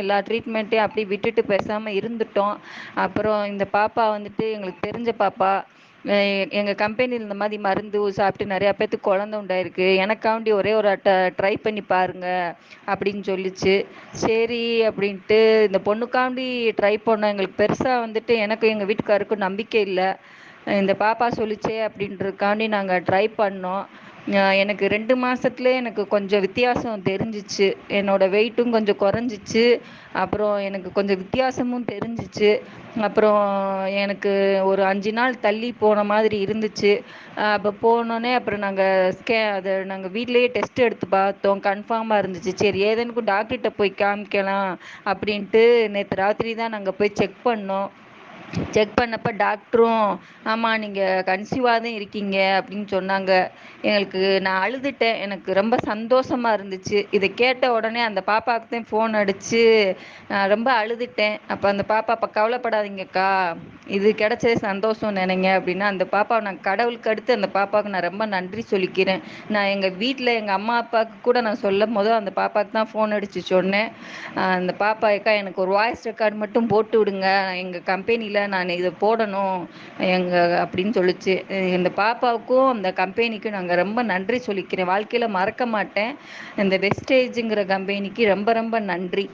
எல்லா ட்ரீட்மெண்ட்டையும் அப்படியே விட்டுட்டு பேசாம இருந்துட்டோம். அப்புறம் இந்த பாப்பா வந்துட்டு எங்களுக்கு தெரிஞ்ச பாப்பா. எங்க கம்பெனில இந்த மாதிரி மருந்து சாப்பிட்டு நிறைய பேத்துக்கு குழந்தை உண்டாயிருக்கு. எனக்காண்டி ஒரே ஒரு ட்ரை பண்ணி பாருங்க அப்படின்னு சொல்லிச்சு. சரி அப்படின்ட்டு இந்த பொண்ணுக்காண்டி ட்ரை பண்ணோம். எங்களுக்கு பெருசா வந்துட்டு எனக்கும் எங்க வீட்டுக்காருக்கும் நம்பிக்கை இல்லை. இந்த பாப்பா சொல்லிச்சே அப்படின்றதுக்காண்டி நாங்கள் ட்ரை பண்ணோம். எனக்கு 2 மாசத்துலயே எனக்கு கொஞ்சம் வித்தியாசம் தெரிஞ்சிச்சு. என்னோட வெயிட்டும் கொஞ்சம் குறைஞ்சிச்சு. அப்புறம் எனக்கு கொஞ்சம் வித்தியாசமும் தெரிஞ்சிச்சு. அப்புறம் எனக்கு ஒரு 5 நாள் தள்ளி போன மாதிரி இருந்துச்சு. அப்போ போனோடனே அப்புறம் அதை நாங்கள் வீட்டிலேயே டெஸ்ட் எடுத்து பார்த்தோம். கன்ஃபார்மாக இருந்துச்சு. சரி ஏதேனுக்கும் டாக்டர்கிட்ட போய் காமிக்கலாம் அப்படின்ட்டு நேற்று ராத்திரி தான் நாங்கள் போய் செக் பண்ணோம். செக் பண்ணப்ப டாக்டரும் ஆமாம் நீங்கள் கன்சீவாக தான் இருக்கீங்க அப்படின்னு சொன்னாங்க. நான் அழுதுட்டேன். எனக்கு ரொம்ப சந்தோஷமா இருந்துச்சு. இதை கேட்ட உடனே அந்த பாப்பாவுக்கு தான் ஃபோன் அடிச்சு நான் ரொம்ப அழுதுட்டேன். அப்போ அந்த பாப்பா அப்போ கவலைப்படாதீங்கக்கா, இது கிடைச்சதே சந்தோஷம் நினைங்க அப்படின்னா அந்த பாப்பாவை நான் கடவுளுக்கு அடுத்து அந்த பாப்பாவுக்கு நான் ரொம்ப நன்றி சொல்லிக்கிறேன். நான் எங்கள் வீட்டில் எங்கள் அம்மா அப்பாவுக்கு கூட நான் சொல்லும் போது அந்த பாப்பாவுக்கு தான் ஃபோன் அடித்து சொன்னேன். அந்த பாப்பா அக்கா எனக்கு ஒரு வாய்ஸ் ரெக்கார்டு மட்டும் போட்டு விடுங்க, எங்கள் கம்பெனியில் நான் இதை போடணும் அப்படின்னு சொல்லிச்சு. இந்த பாப்பாவுக்கும் அந்த கம்பெனிக்கும் நாங்கள் ரொம்ப நன்றி சொல்லிக்கிறேன். வாழ்க்கையில் மறக்க மாட்டேன். இந்த வெஸ்டேஜுங்கிற கம்பெனிக்கு ரொம்ப ரொம்ப நன்றி.